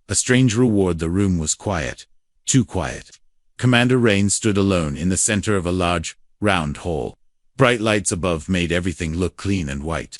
A strange reward. The room was quiet. Too quiet. Commander Rain stood alone in the center of a large, round hall. Bright lights above made everything look clean and white.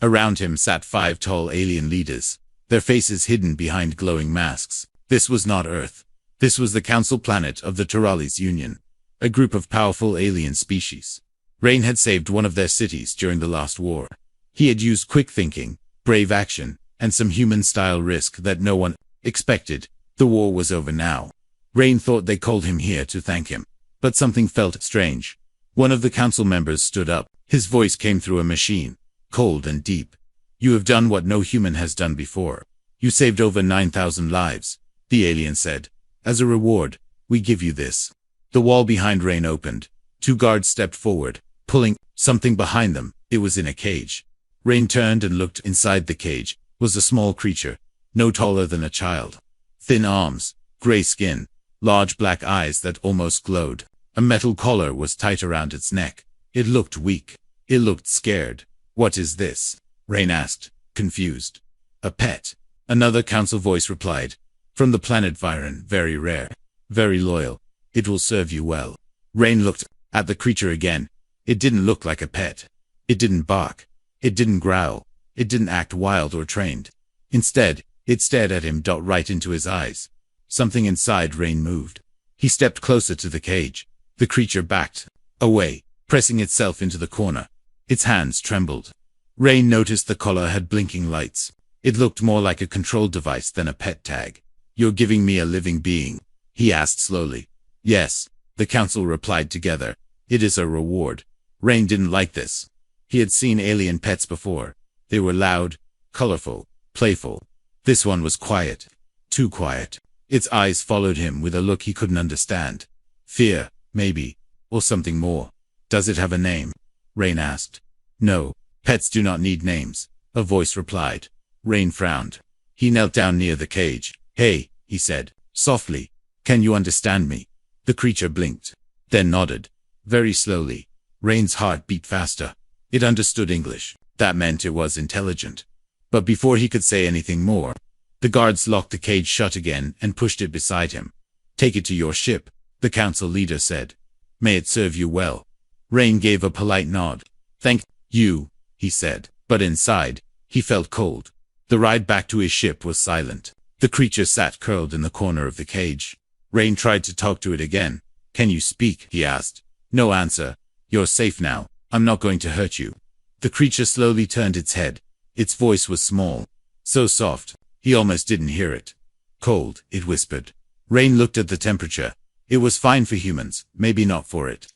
Around him sat 5 tall alien leaders, their faces hidden behind glowing masks. This was not Earth. This was the council planet of the Turalis Union, a group of powerful alien species. Rain had saved one of their cities during the last war. He had used quick thinking, brave action, and some human-style risk that no one expected. The war was over now. Rain thought they called him here to thank him. But something felt strange. One of the council members stood up. His voice came through a machine, cold and deep. "You have done what no human has done before. You saved over 9,000 lives," the alien said. "As a reward, we give you this." The wall behind Rain opened. 2 guards stepped forward, pulling something behind them. It was in a cage. Rain turned and looked. Inside the cage was a small creature, no taller than a child. Thin arms, gray skin, large black eyes that almost glowed. A metal collar was tight around its neck. It looked weak. It looked scared. "What is this?" Rain asked, confused. "A pet," another council voice replied. "From the planet Viren, very rare, very loyal. It will serve you well." Rain looked at the creature again. It didn't look like a pet. It didn't bark. It didn't growl. It didn't act wild or trained. Instead, it stared at him right into his eyes. Something inside Rain moved. He stepped closer to the cage. The creature backed away, pressing itself into the corner. Its hands trembled. Rain noticed the collar had blinking lights. It looked more like a control device than a pet tag. "You're giving me a living being?" he asked slowly. "Yes," the council replied together. "It is a reward." Rain didn't like this. He had seen alien pets before. They were loud, colorful, playful. This one was quiet. Too quiet. Its eyes followed him with a look he couldn't understand. Fear, maybe, or something more. "Does it have a name?" Rain asked. "No, pets do not need names," a voice replied. Rain frowned. He knelt down near the cage. "Hey," he said, softly. "Can you understand me?" The creature blinked, then nodded. Very slowly. Rain's heart beat faster. It understood English. That meant it was intelligent. But before he could say anything more, the guards locked the cage shut again and pushed it beside him. "Take it to your ship," the council leader said. "May it serve you well." Rain gave a polite nod. "Thank you," he said. But inside, he felt cold. The ride back to his ship was silent. The creature sat curled in the corner of the cage. Rain tried to talk to it again. "Can you speak?" he asked. No answer. "You're safe now. I'm not going to hurt you." The creature slowly turned its head. Its voice was small, so soft, he almost didn't hear it. "Cold," it whispered. Rain looked at the temperature. It was fine for humans, maybe not for it.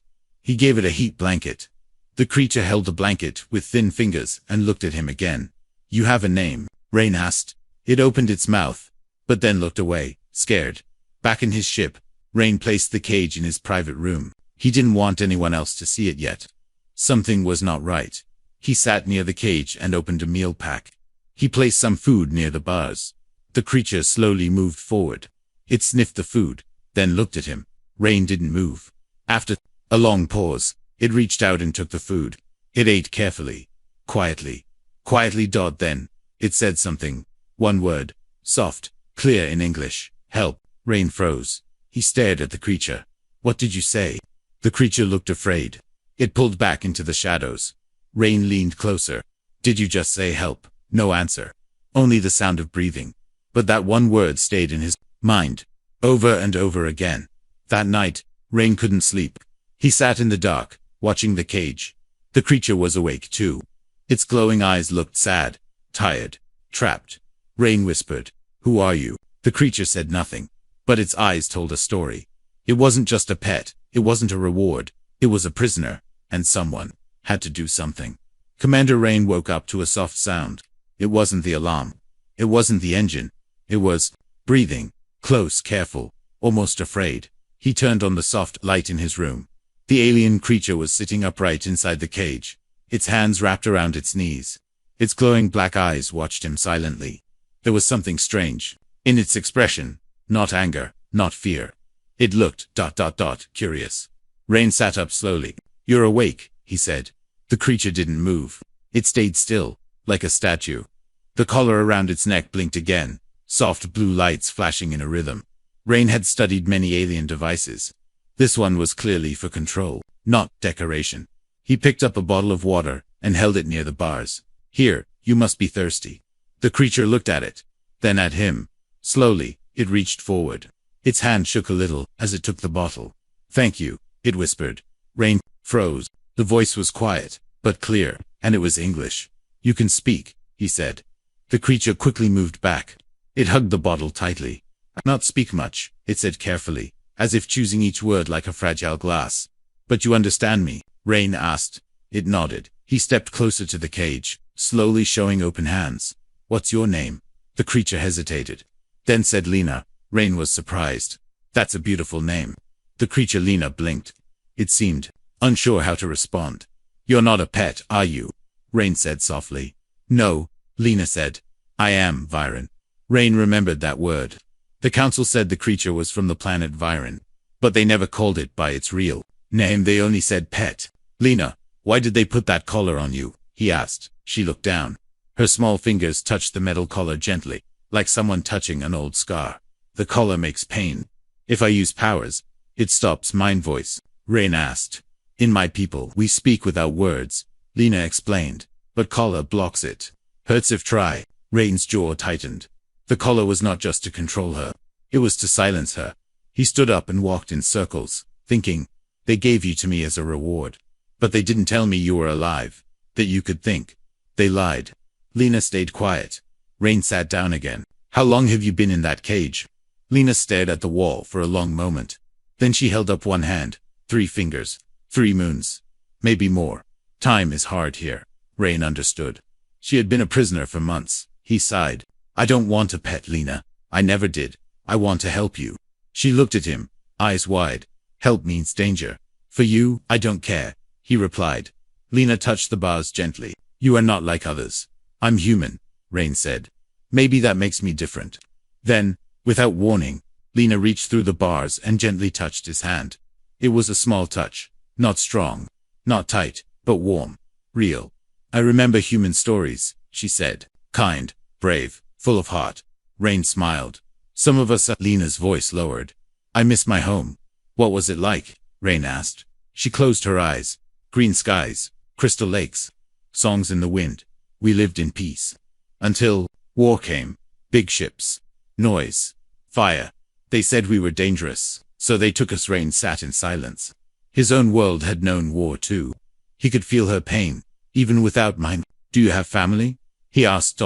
He gave it a heat blanket. The creature held the blanket with thin fingers and looked at him again. "You have a name?" Rain asked. It opened its mouth, but then looked away, scared. Back in his ship, Rain placed the cage in his private room. He didn't want anyone else to see it yet. Something was not right. He sat near the cage and opened a meal pack. He placed some food near the bars. The creature slowly moved forward. It sniffed the food, then looked at him. Rain didn't move. After a long pause, it reached out and took the food. It ate carefully, quietly. Then, it said something. One word, soft, clear in English. "Help." Rain froze. He stared at the creature. "What did you say?" The creature looked afraid. It pulled back into the shadows. Rain leaned closer. "Did you just say help?" No answer. Only the sound of breathing. But that one word stayed in his mind, over and over again. That night, Rain couldn't sleep. He sat in the dark, watching the cage. The creature was awake too. Its glowing eyes looked sad, tired, trapped. Rain whispered, "Who are you?" The creature said nothing, but its eyes told a story. It wasn't just a pet. It wasn't a reward. It was a prisoner, and someone had to do something. Commander Rain woke up to a soft sound. It wasn't the alarm. It wasn't the engine. It was breathing, close, careful, almost afraid. He turned on the soft light in his room. The alien creature was sitting upright inside the cage, its hands wrapped around its knees. Its glowing black eyes watched him silently. There was something strange in its expression, not anger, not fear. It looked ... curious. Rain sat up slowly. "You're awake," he said. The creature didn't move. It stayed still, like a statue. The collar around its neck blinked again, soft blue lights flashing in a rhythm. Rain had studied many alien devices. This one was clearly for control, not decoration. He picked up a bottle of water and held it near the bars. Here, you must be thirsty. The creature looked at it, then at him. Slowly, it reached forward. Its hand shook a little as it took the bottle. Thank you, it whispered. Rain froze. The voice was quiet, but clear, and it was English. You can speak, he said. The creature quickly moved back. It hugged the bottle tightly. Not speak much, it said carefully, as if choosing each word like a fragile glass. But you understand me? Rain asked. It nodded. He stepped closer to the cage, slowly showing open hands. What's your name? The creature hesitated. Then said Lena. Rain was surprised. That's a beautiful name. The creature Lena blinked. It seemed unsure how to respond. You're not a pet, are you? Rain said softly. No, Lena said. I am, Viren. Rain remembered that word. The council said the creature was from the planet Viren, but they never called it by its real name. They only said pet. Lena, why did they put that collar on you? He asked. She looked down. Her small fingers touched the metal collar gently, like someone touching an old scar. The collar makes pain. If I use powers, it stops. Mind voice. Rain asked. In my people, we speak without words, Lena explained, but collar blocks it. Hurts if try. Rain's jaw tightened. The collar was not just to control her. It was to silence her. He stood up and walked in circles, thinking, they gave you to me as a reward. But they didn't tell me you were alive, that you could think. They lied. Lena stayed quiet. Rain sat down again. How long have you been in that cage? Lena stared at the wall for a long moment. Then she held up one hand. 3 fingers. 3 moons. Maybe more. Time is hard here. Rain understood. She had been a prisoner for months. He sighed. I don't want a pet, Lena. I never did. I want to help you. She looked at him, eyes wide. Help means danger. For you, I don't care, he replied. Lena touched the bars gently. You are not like others. I'm human, Rain said. Maybe that makes me different. Then, without warning, Lena reached through the bars and gently touched his hand. It was a small touch. Not strong. Not tight, but warm. Real. I remember human stories, she said. Kind, brave, full of heart. Rain smiled. Some of us. Lena's voice lowered. I miss my home. What was it like? Rain asked. She closed her eyes. Green skies, crystal lakes, songs in the wind. We lived in peace. Until war came. Big ships. Noise. Fire. They said we were dangerous, so they took us. Rain sat in silence. His own world had known war too. He could feel her pain, even without mine. Do you have family? He asked.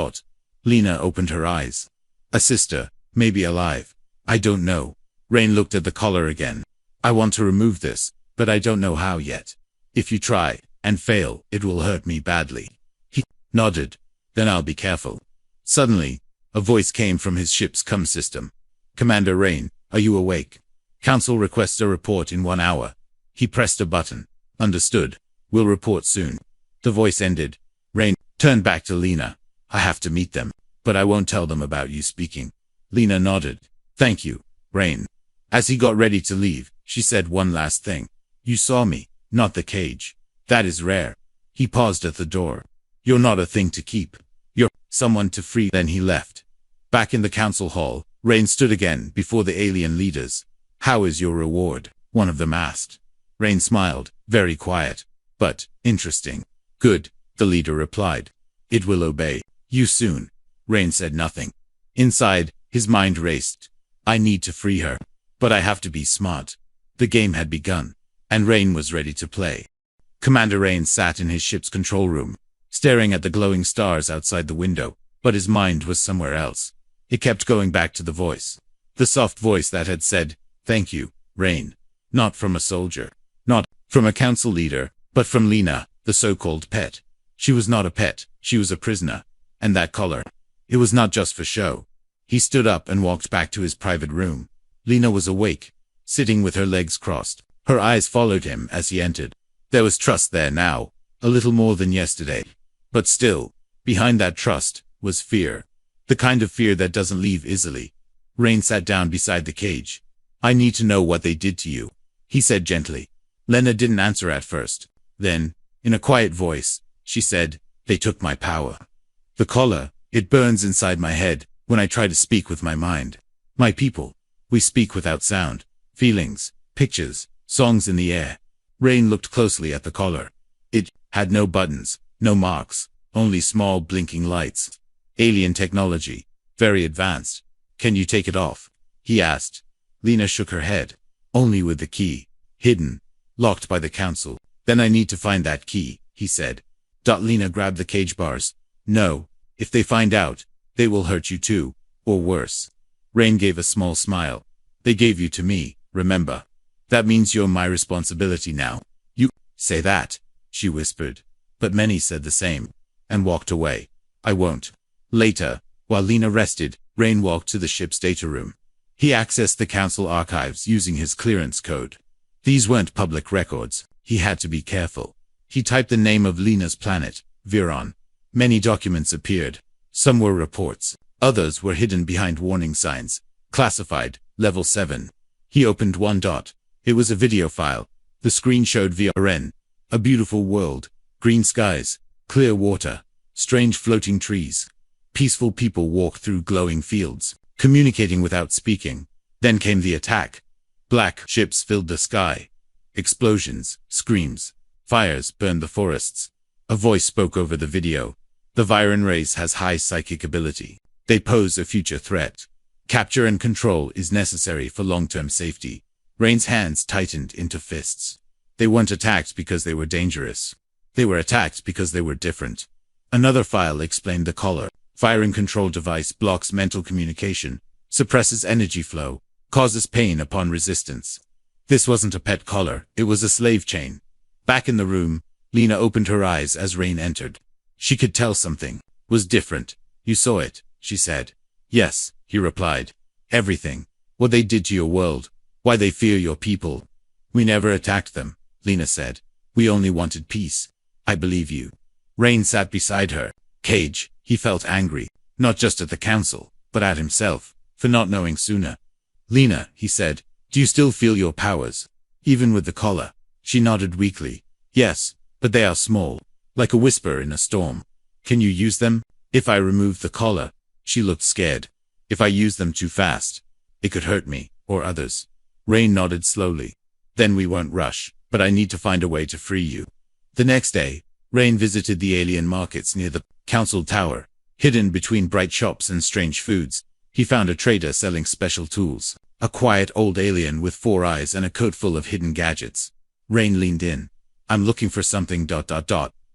Lena opened her eyes. A sister, maybe alive. I don't know. Rain looked at the collar again. I want to remove this, but I don't know how yet. If you try and fail, it will hurt me badly. He nodded. Then I'll be careful. Suddenly, a voice came from his ship's comm system. Commander Rain, are you awake? Council requests a report in 1 hour. He pressed a button. Understood. We'll report soon. The voice ended. Rain turned back to Lena. I have to meet them, but I won't tell them about you speaking. Lena nodded. Thank you, Rain. As he got ready to leave, she said one last thing. You saw me, not the cage. That is rare. He paused at the door. You're not a thing to keep. You're someone to free. Then he left. Back in the council hall, Rain stood again before the alien leaders. How is your reward? One of them asked. Rain smiled, very quiet. But, interesting. Good, the leader replied. It will obey you soon. Rain said nothing. Inside, his mind raced. I need to free her. But I have to be smart. The game had begun, and Rain was ready to play. Commander Rain sat in his ship's control room, staring at the glowing stars outside the window, but his mind was somewhere else. It kept going back to the voice. The soft voice that had said, thank you, Rain. Not from a soldier. Not from a council leader, but from Lena, the so-called pet. She was not a pet, she was a prisoner. And that collar. It was not just for show. He stood up and walked back to his private room. Lena was awake, sitting with her legs crossed. Her eyes followed him as he entered. There was trust there now, a little more than yesterday. But still, behind that trust, was fear. The kind of fear that doesn't leave easily. Rain sat down beside the cage. I need to know what they did to you, he said gently. Lena didn't answer at first. Then, in a quiet voice, she said, they took my power. The collar, it burns inside my head, When I try to speak with my mind. My people. We speak without sound. Feelings. Pictures. Songs in the air. Rain looked closely at the collar. It had no buttons, no marks, only small blinking lights. Alien technology. Very advanced. Can you take it off? He asked. Lena shook her head. Only with the key. Hidden. Locked by the council. Then I need to find that key, he said. Lena grabbed the cage bars. No. If they find out, they will hurt you too. Or worse. Rain gave a small smile. They gave you to me, remember? That means you're my responsibility now. You say that, she whispered. But many said the same. And walked away. I won't. Later, while Lena rested, Rain walked to the ship's data room. He accessed the council archives using his clearance code. These weren't public records. He had to be careful. He typed the name of Lena's planet, Viron. Many documents appeared. Some were reports. Others were hidden behind warning signs. Classified, level 7. He opened one. It was a video file. The screen showed Viron. A beautiful world. Green skies. Clear water. Strange floating trees. Peaceful people walked through glowing fields, communicating without speaking. Then came the attack. Black ships filled the sky. Explosions, screams, fires burned the forests. A voice spoke over the video. The Viron race has high psychic ability. They pose a future threat. Capture and control is necessary for long-term safety. Rain's hands tightened into fists. They weren't attacked because they were dangerous. They were attacked because they were different. Another file explained the collar. Firing control device blocks mental communication, suppresses energy flow, causes pain upon resistance. This wasn't a pet collar, it was a slave chain. Back in the room, Lena opened her eyes as Rain entered. She could tell something was different. You saw it, she said. Yes, he replied. Everything. What they did to your world. Why they fear your people. We never attacked them, Lena said. We only wanted peace. I believe you. Rain sat beside her. Cage. He felt angry, not just at the council, but at himself, for not knowing sooner. Lena, he said, do you still feel your powers? Even with the collar? She nodded weakly. Yes, but they are small, like a whisper in a storm. Can you use them? If I remove the collar? She looked scared. If I use them too fast, it could hurt me, or others. Rain nodded slowly. Then we won't rush, but I need to find a way to free you. The next day, Rain visited the alien markets near the council tower. Hidden between bright shops and strange foods, he found a trader selling special tools. A quiet old alien with 4 eyes and a coat full of hidden gadgets. Rain leaned in. I'm looking for something ...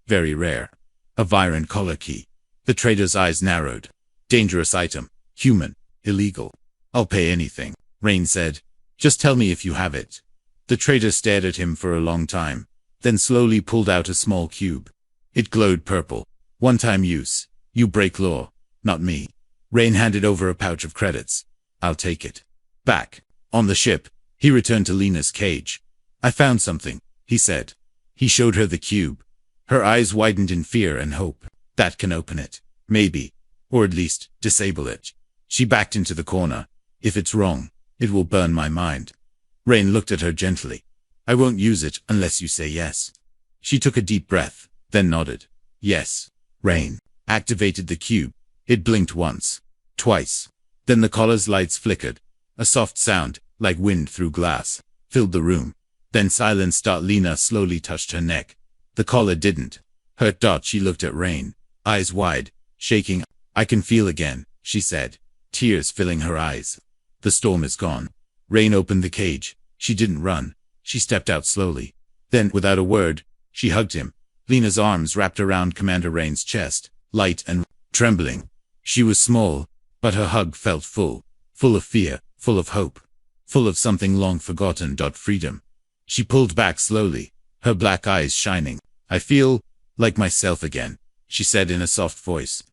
very rare. A Viron collar key. The trader's eyes narrowed. Dangerous item. Human. Illegal. I'll pay anything, Rain said. Just tell me if you have it. The trader stared at him for a long time, then slowly pulled out a small cube. It glowed purple. One-time use. You break law. Not me. Rain handed over a pouch of credits. I'll take it. Back. On the ship, he returned to Lena's cage. I found something, he said. He showed her the cube. Her eyes widened in fear and hope. That can open it. Maybe. Or at least, disable it. She backed into the corner. If it's wrong, it will burn my mind. Rain looked at her gently. I won't use it unless you say yes. She took a deep breath, then nodded. Yes. Rain activated the cube. It blinked once. Twice. Then the collar's lights flickered. A soft sound, like wind through glass, filled the room. Then silence. Lena slowly touched her neck. The collar didn't. Hurt. She looked at Rain, eyes wide, shaking. I can feel again, she said, tears filling her eyes. The storm is gone. Rain opened the cage. She didn't run. She stepped out slowly. Then, without a word, she hugged him. Lena's arms wrapped around Commander Rain's chest, light and trembling. She was small, but her hug felt full of fear, full of hope, full of something long forgotten. Freedom. She pulled back slowly, her black eyes shining. I feel like myself again, she said in a soft voice.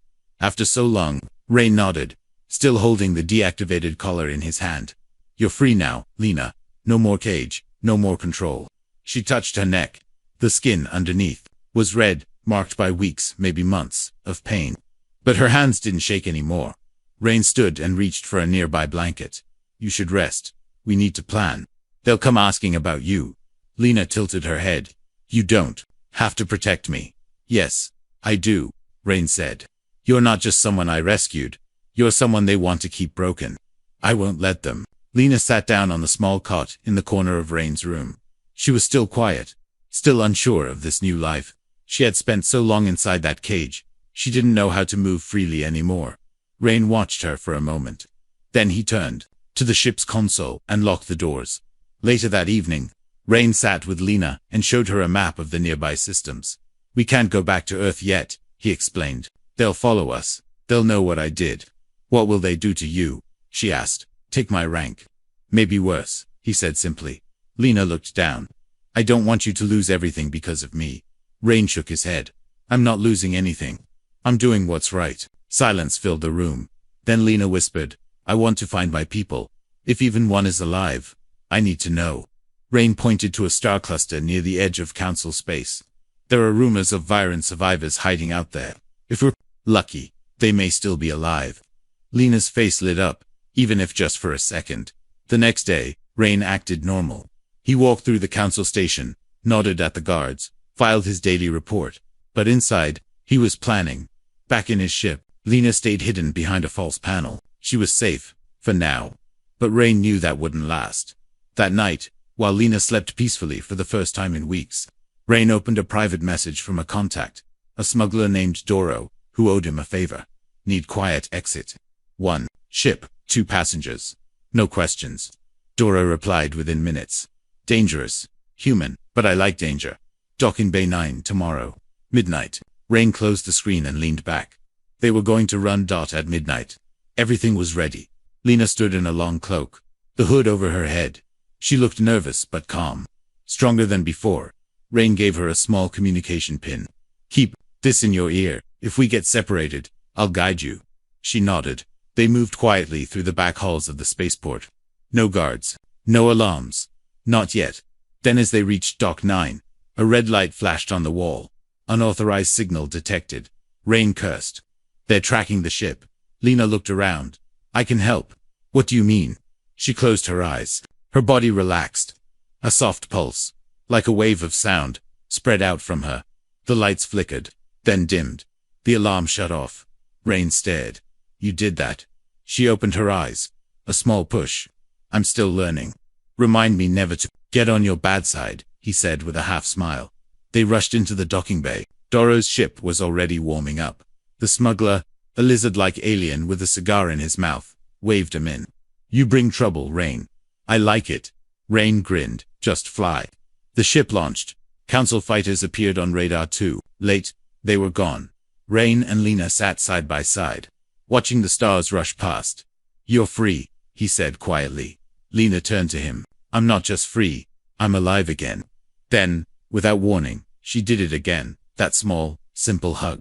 After so long, Rain nodded, still holding the deactivated collar in his hand. You're free now, Lena. No more cage, no more control. She touched her neck. The skin underneath was red, marked by weeks, maybe months, of pain. But her hands didn't shake anymore. Rain stood and reached for a nearby blanket. You should rest. We need to plan. They'll come asking about you. Lena tilted her head. You don't have to protect me. Yes, I do, Rain said. You're not just someone I rescued. You're someone they want to keep broken. I won't let them. Lena sat down on the small cot in the corner of Rain's room. She was still quiet, still unsure of this new life. She had spent so long inside that cage, she didn't know how to move freely anymore. Rain watched her for a moment. Then he turned to the ship's console and locked the doors. Later that evening, Rain sat with Lena and showed her a map of the nearby systems. We can't go back to Earth yet, he explained. They'll follow us. They'll know what I did. What will they do to you? She asked. Take my rank. Maybe worse, he said simply. Lena looked down. I don't want you to lose everything because of me. Rain shook his head. I'm not losing anything. I'm doing what's right. Silence filled the room. Then Lena whispered, I want to find my people. If even one is alive, I need to know. Rain pointed to a star cluster near the edge of council space. There are rumors of Viren survivors hiding out there. If we're lucky, they may still be alive. Lena's face lit up, even if just for a second. The next day, Rain acted normal. He walked through the council station, nodded at the guards, filed his daily report. But inside, he was planning. Back in his ship, Lena stayed hidden behind a false panel. She was safe, for now. But Rain knew that wouldn't last. That night, while Lena slept peacefully for the first time in weeks, Rain opened a private message from a contact, a smuggler named Doro, who owed him a favor. Need quiet exit. 1. Ship, 2 passengers. No questions. Doro replied within minutes. Dangerous. Human, but I like danger. Dock in Bay 9 tomorrow. Midnight. Rain closed the screen and leaned back. They were going to run at midnight. Everything was ready. Lena stood in a long cloak, the hood over her head. She looked nervous but calm. Stronger than before. Rain gave her a small communication pin. Keep this in your ear. If we get separated, I'll guide you. She nodded. They moved quietly through the back halls of the spaceport. No guards. No alarms. Not yet. Then as they reached Dock 9, a red light flashed on the wall. Unauthorized signal detected. Rain cursed. They're tracking the ship. Lena looked around. I can help. What do you mean? She closed her eyes. Her body relaxed. A soft pulse, like a wave of sound, spread out from her. The lights flickered, then dimmed. The alarm shut off. Rain stared. You did that. She opened her eyes. A small push. I'm still learning. Remind me never to get on your bad side, he said with a half smile. They rushed into the docking bay. Doro's ship was already warming up. The smuggler, a lizard-like alien with a cigar in his mouth, waved him in. You bring trouble, Rain. I like it. Rain grinned. Just fly. The ship launched. Council fighters appeared on radar too. Late, they were gone. Rain and Lena sat side by side, watching the stars rush past. You're free, he said quietly. Lena turned to him. I'm not just free, I'm alive again. Then, without warning, she did it again, that small, simple hug.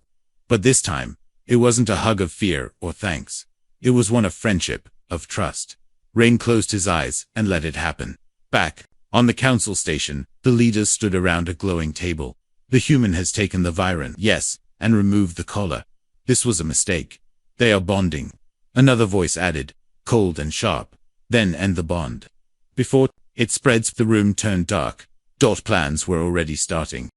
But this time, it wasn't a hug of fear or thanks. It was one of friendship, of trust. Rain closed his eyes and let it happen. Back, on the council station, the leaders stood around a glowing table. The human has taken the Viren, yes, and removed the collar. This was a mistake. They are bonding. Another voice added, cold and sharp. Then end the bond. Before it spreads, the room turned dark. Plans were already starting.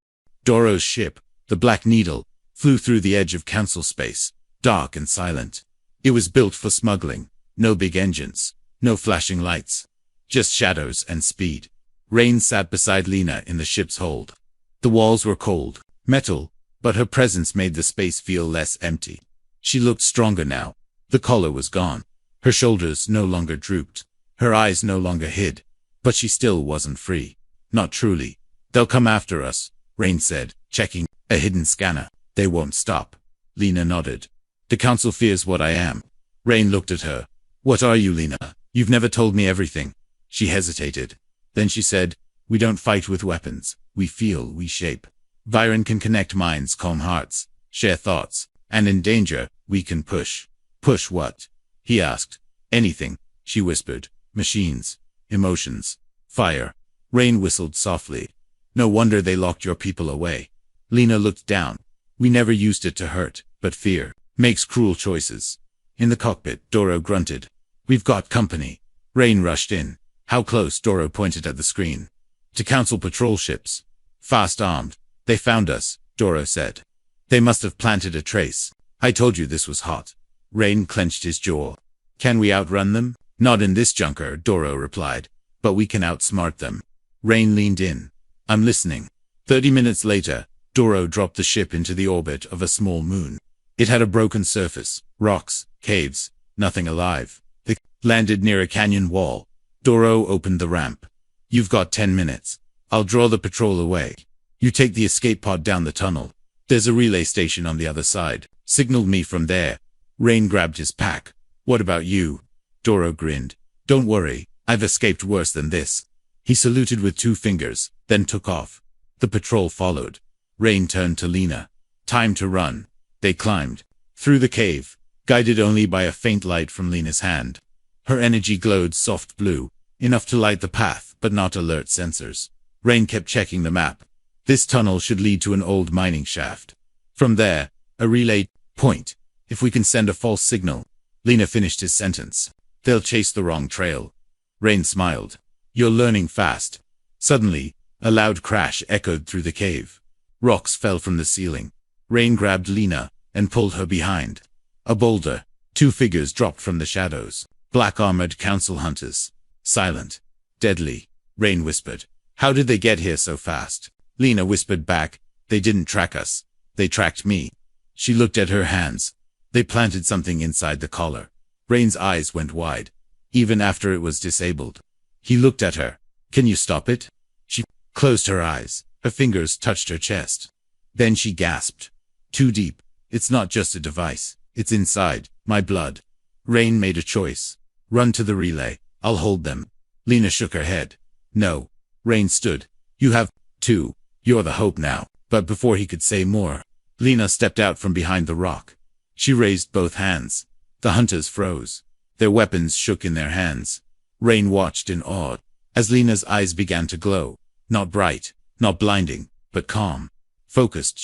Doro's ship, the Black Needle, flew through the edge of council space, dark and silent. It was built for smuggling. No big engines. No flashing lights. Just shadows and speed. Rain sat beside Lena in the ship's hold. The walls were cold, metal, but her presence made the space feel less empty. She looked stronger now. The collar was gone. Her shoulders no longer drooped. Her eyes no longer hid. But she still wasn't free. Not truly. They'll come after us, Rain said, checking a hidden scanner. They won't stop. Lena nodded. The council fears what I am. Rain looked at her. What are you, Lena? You've never told me everything. She hesitated. Then she said, we don't fight with weapons. We feel, we shape. Viren can connect minds, calm hearts, share thoughts. And in danger, we can push. Push what? He asked. Anything, she whispered. Machines. Emotions. Fire. Rain whistled softly. No wonder they locked your people away. Lena looked down. We never used it to hurt, but fear makes cruel choices. In the cockpit, Doro grunted. We've got company. Rain rushed in. How close? Doro pointed at the screen. To council patrol ships. Fast armed. They found us, Doro said. They must have planted a trace. I told you this was hot. Rain clenched his jaw. Can we outrun them? Not in this junker, Doro replied. But we can outsmart them. Rain leaned in. I'm listening. 30 minutes later, Doro dropped the ship into the orbit of a small moon. It had a broken surface, rocks, caves, nothing alive. They landed near a canyon wall. Doro opened the ramp. You've got 10 minutes. I'll draw the patrol away. You take the escape pod down the tunnel. There's a relay station on the other side. Signal me from there. Rain grabbed his pack. What about you? Doro grinned. Don't worry, I've escaped worse than this. He saluted with 2 fingers, then took off. The patrol followed. Rain turned to Lena. Time to run. They climbed through the cave, guided only by a faint light from Lena's hand. Her energy glowed soft blue, enough to light the path, but not alert sensors. Rain kept checking the map. This tunnel should lead to an old mining shaft. From there, a relay point. If we can send a false signal. Lena finished his sentence. They'll chase the wrong trail. Rain smiled. You're learning fast. Suddenly, a loud crash echoed through the cave. Rocks fell from the ceiling. Rain grabbed Lena and pulled her behind. A boulder. 2 figures dropped from the shadows. Black-armored council hunters. Silent. Deadly. Rain whispered. How did they get here so fast? Lena whispered back. They didn't track us. They tracked me. She looked at her hands. They planted something inside the collar. Rain's eyes went wide. Even after it was disabled. He looked at her. Can you stop it? She closed her eyes. Her fingers touched her chest. Then she gasped. Too deep. It's not just a device. It's inside my blood. Rain made a choice. Run to the relay. I'll hold them. Lena shook her head. No. Rain stood. You have to. You're the hope now. But before he could say more, Lena stepped out from behind the rock. She raised both hands. The hunters froze. Their weapons shook in their hands. Rain watched in awe as Lena's eyes began to glow. Not bright, not blinding, but calm. Focused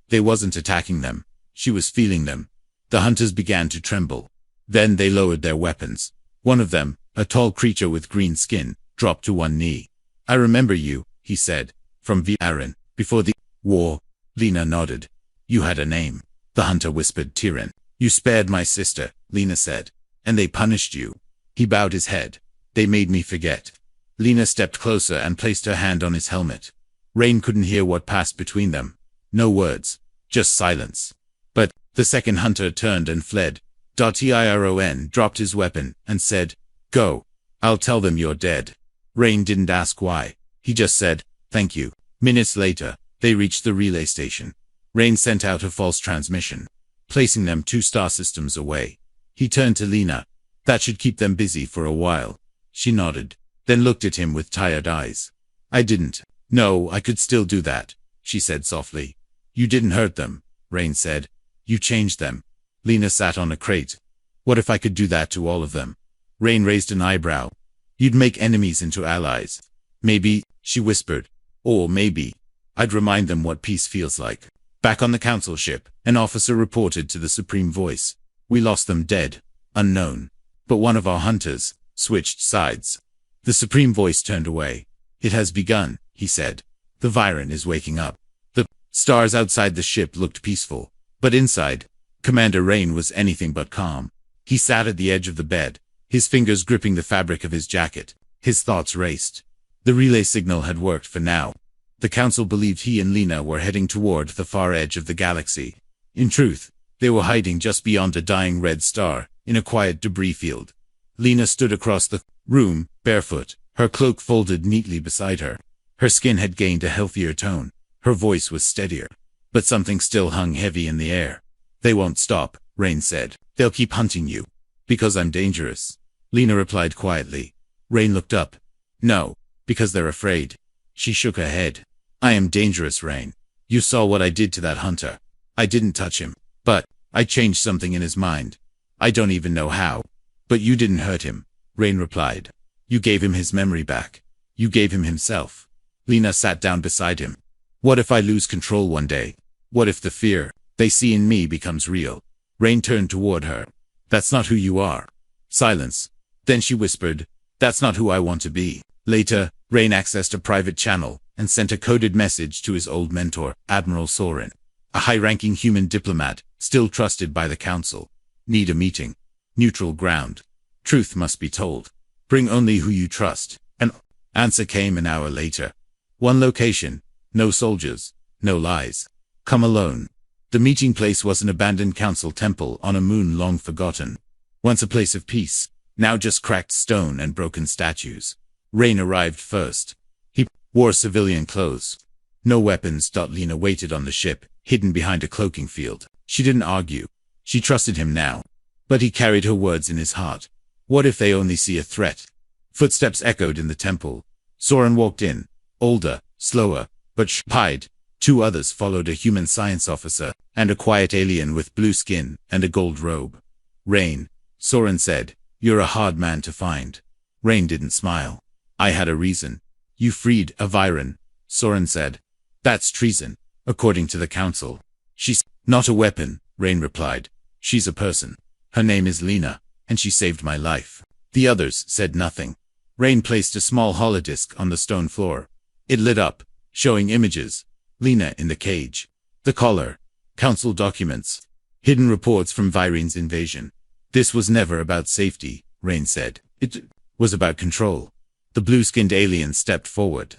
They wasn't attacking them. She was feeling them. The hunters began to tremble. Then they lowered their weapons. One of them, a tall creature with green skin, dropped to one knee. I remember you, he said. From Aaron, before the war. Lena nodded. You had a name. The hunter whispered Tyrion. You spared my sister, Lena said. And they punished you. He bowed his head. They made me forget. Lena stepped closer and placed her hand on his helmet. Rain couldn't hear what passed between them. No words. Just silence. But the second hunter turned and fled. Tyron dropped his weapon and said, Go. I'll tell them you're dead. Rain didn't ask why. He just said, Thank you. Minutes later, they reached the relay station. Rain sent out a false transmission, placing them 2 star systems away. He turned to Lena. That should keep them busy for a while. She nodded, then looked at him with tired eyes. I didn't. No, I could still do that, she said softly. You didn't hurt them, Rain said. You changed them. Lena sat on a crate. What if I could do that to all of them? Rain raised an eyebrow. You'd make enemies into allies. Maybe, she whispered. Or maybe, I'd remind them what peace feels like. Back on the council ship, an officer reported to the Supreme Voice. We lost them dead. Unknown. But one of our hunters switched sides. The Supreme Voice turned away. It has begun, he said. The Viren is waking up. The stars outside the ship looked peaceful. But inside, Commander Rain was anything but calm. He sat at the edge of the bed, his fingers gripping the fabric of his jacket. His thoughts raced. The relay signal had worked for now. The council believed he and Lena were heading toward the far edge of the galaxy. In truth, they were hiding just beyond a dying red star, in a quiet debris field. Lena stood across the room, barefoot, her cloak folded neatly beside her. Her skin had gained a healthier tone. Her voice was steadier. But something still hung heavy in the air. They won't stop, Rain said. They'll keep hunting you. Because I'm dangerous. Lena replied quietly. Rain looked up. No, because they're afraid. She shook her head. I am dangerous, Rain. You saw what I did to that hunter. I didn't touch him. But I changed something in his mind. I don't even know how. But you didn't hurt him, Rain replied. You gave him his memory back. You gave him himself. Lena sat down beside him. What if I lose control one day? What if the fear they see in me becomes real? Rain turned toward her. That's not who you are. Silence. Then she whispered, that's not who I want to be. Later, Rain accessed a private channel and sent a coded message to his old mentor, Admiral Soren, a high-ranking human diplomat, still trusted by the council. Need a meeting. Neutral ground. Truth must be told. Bring only who you trust. An answer came an hour later. One location. No soldiers. No lies. Come alone. The meeting place was an abandoned council temple on a moon long forgotten. Once a place of peace, now just cracked stone and broken statues. Rain arrived first. He wore civilian clothes. No weapons. Lena waited on the ship, hidden behind a cloaking field. She didn't argue. She trusted him now. But he carried her words in his heart. What if they only see a threat? Footsteps echoed in the temple. Soren walked in, older, slower, but pied. Two others followed, a human science officer, and a quiet alien with blue skin and a gold robe. Rain, Soren said, you're a hard man to find. Rain didn't smile. I had a reason. You freed a Viren, Soren said. That's treason, according to the council. She's not a weapon, Rain replied. She's a person. Her name is Lena, and she saved my life. The others said nothing. Rain placed a small holodisc on the stone floor. It lit up, showing images. Lena in the cage. The collar. Council documents. Hidden reports from Viren's invasion. This was never about safety, Rain said. It was about control. The blue-skinned alien stepped forward.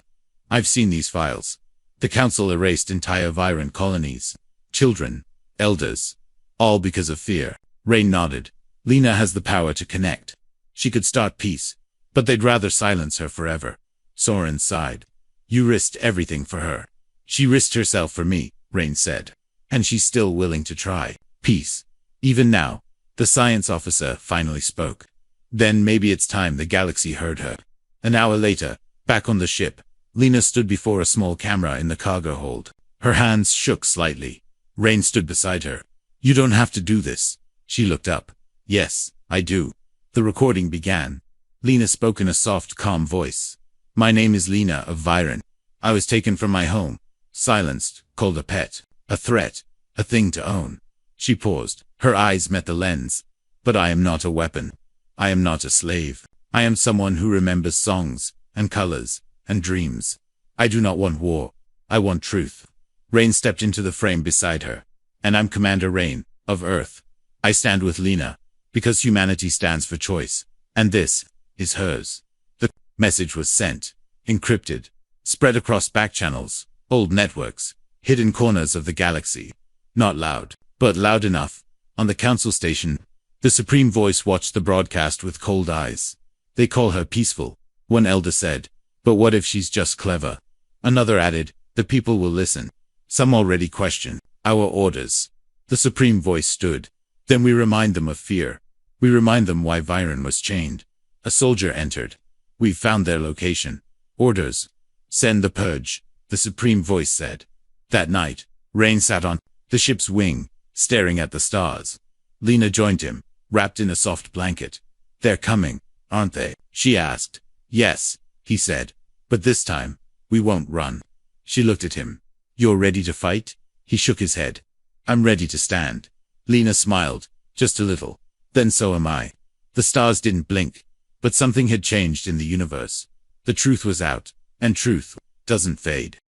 I've seen these files. The council erased entire Viren colonies. Children. Elders. All because of fear. Rain nodded. Lena has the power to connect. She could start peace, but they'd rather silence her forever. Soren sighed. You risked everything for her. She risked herself for me, Rain said. And she's still willing to try. Peace. Even now. The science officer finally spoke. Then maybe it's time the galaxy heard her. An hour later, back on the ship, Lena stood before a small camera in the cargo hold. Her hands shook slightly. Rain stood beside her. You don't have to do this. She looked up. Yes, I do. The recording began. Lena spoke in a soft, calm voice. My name is Lena of Viren. I was taken from my home. Silenced, called a pet, a threat, a thing to own. She paused. Her eyes met the lens. But I am not a weapon. I am not a slave. I am someone who remembers songs, and colors, and dreams. I do not want war. I want truth. Rain stepped into the frame beside her. And I'm Commander Rain, of Earth. I stand with Lena, because humanity stands for choice. And this is hers. The message was sent, encrypted, spread across back channels, old networks, hidden corners of the galaxy. Not loud, but loud enough. On the council station, the Supreme Voice watched the broadcast with cold eyes. They call her peaceful, one elder said. But what if she's just clever? Another added, the people will listen. Some already question our orders. The Supreme Voice stood. Then we remind them of fear. We remind them why Viren was chained. A soldier entered. We've found their location. Orders. Send the purge, the Supreme Voice said. That night, Rain sat on the ship's wing, staring at the stars. Lena joined him, wrapped in a soft blanket. They're coming, aren't they? She asked. Yes, he said. But this time, we won't run. She looked at him. You're ready to fight? He shook his head. I'm ready to stand. Lena smiled, just a little. Then so am I. The stars didn't blink, but something had changed in the universe. The truth was out, and truth doesn't fade.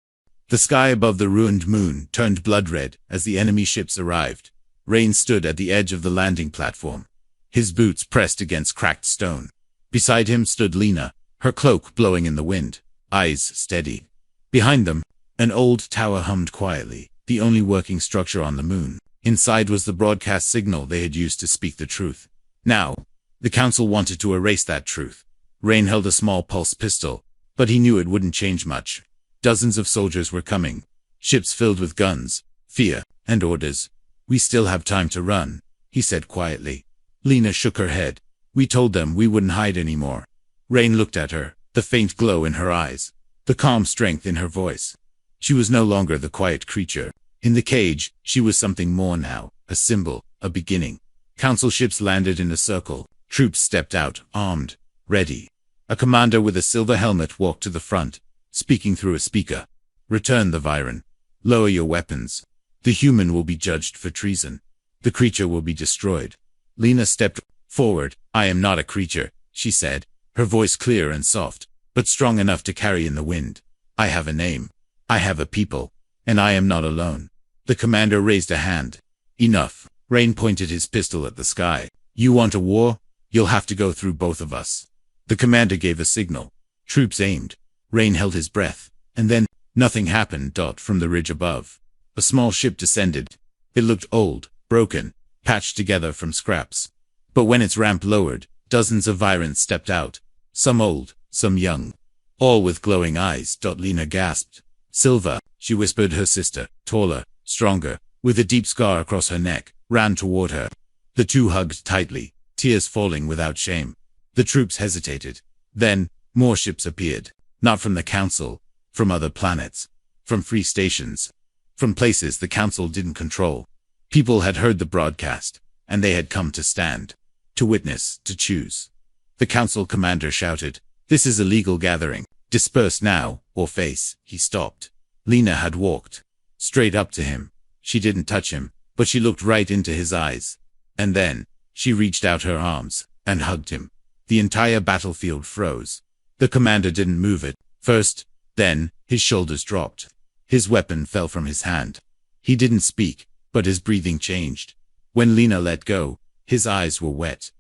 The sky above the ruined moon turned blood red as the enemy ships arrived. Rain stood at the edge of the landing platform. His boots pressed against cracked stone. Beside him stood Lena, her cloak blowing in the wind, eyes steady. Behind them, an old tower hummed quietly, the only working structure on the moon. Inside was the broadcast signal they had used to speak the truth. Now, the council wanted to erase that truth. Rain held a small pulse pistol, but he knew it wouldn't change much. Dozens of soldiers were coming, ships filled with guns, fear, and orders. We still have time to run, he said quietly. Lena shook her head. We told them we wouldn't hide anymore. Rain looked at her, the faint glow in her eyes, the calm strength in her voice. She was no longer the quiet creature. In the cage, she was something more now, a symbol, a beginning. Council ships landed in a circle. Troops stepped out, armed, ready. A commander with a silver helmet walked to the front, speaking through a speaker. Return the Viren. Lower your weapons. The human will be judged for treason. The creature will be destroyed. Lena stepped forward. I am not a creature, she said, her voice clear and soft, but strong enough to carry in the wind. I have a name. I have a people. And I am not alone. The commander raised a hand. Enough. Rain pointed his pistol at the sky. You want a war? You'll have to go through both of us. The commander gave a signal. Troops aimed. Rain held his breath. And then, nothing happened. From the ridge above, a small ship descended. It looked old, broken, patched together from scraps. But when its ramp lowered, dozens of Virans stepped out. Some old, some young. All with glowing eyes. Lena gasped. Silva, she whispered. Her sister, taller, stronger, with a deep scar across her neck, ran toward her. The two hugged tightly, tears falling without shame. The troops hesitated. Then, more ships appeared. Not from the council, from other planets, from free stations, from places the council didn't control. People had heard the broadcast, and they had come to stand, to witness, to choose. The council commander shouted, "This is a legal gathering. Disperse now, or face." He stopped. Lena had walked straight up to him. She didn't touch him, but she looked right into his eyes. And then, she reached out her arms and hugged him. The entire battlefield froze. The commander didn't move it. First, then, his shoulders dropped. His weapon fell from his hand. He didn't speak, but his breathing changed. When Lena let go, his eyes were wet.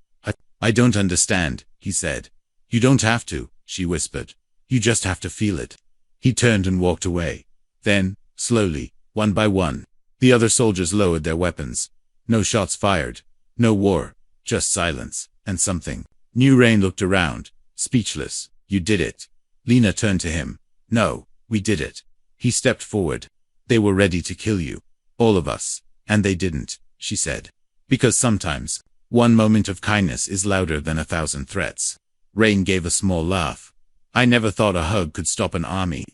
I don't understand, he said. You don't have to, she whispered. You just have to feel it. He turned and walked away. Then, slowly, one by one, the other soldiers lowered their weapons. No shots fired. No war. Just silence. And something. New. Rain looked around, speechless. You did it. Lena turned to him. No, we did it. He stepped forward. They were ready to kill you. All of us. And they didn't, she said. Because sometimes, one moment of kindness is louder than 1,000 threats. Rain gave a small laugh. I never thought a hug could stop an army.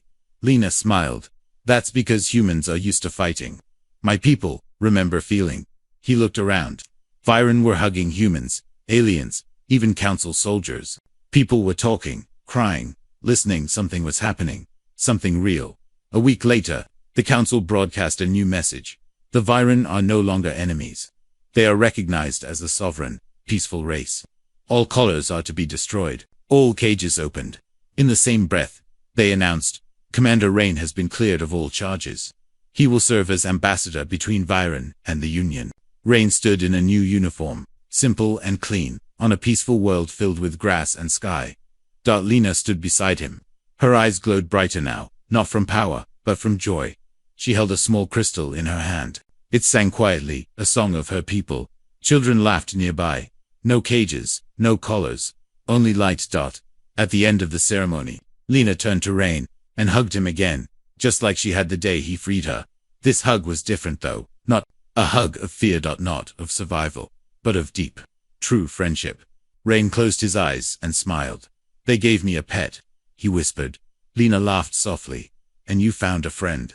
Lena smiled. That's because humans are used to fighting. My people, remember feeling. He looked around. Viren were hugging humans, aliens, even council soldiers. People were talking, crying, listening. Something was happening. Something real. A week later, the council broadcast a new message. The Viren are no longer enemies. They are recognized as a sovereign, peaceful race. All collars are to be destroyed. All cages opened. In the same breath, they announced, Commander Rain has been cleared of all charges. He will serve as ambassador between Viren and the Union. Rain stood in a new uniform, simple and clean, on a peaceful world filled with grass and sky. Lena stood beside him. Her eyes glowed brighter now, not from power, but from joy. She held a small crystal in her hand. It sang quietly, a song of her people. Children laughed nearby. No cages, no collars, only light. At the end of the ceremony, Lena turned to Rain and hugged him again, just like she had the day he freed her. This hug was different though, not a hug of fear. Not of survival, but of deep, true friendship. Rain closed his eyes and smiled. They gave me a pet, he whispered. Lena laughed softly. And you found a friend.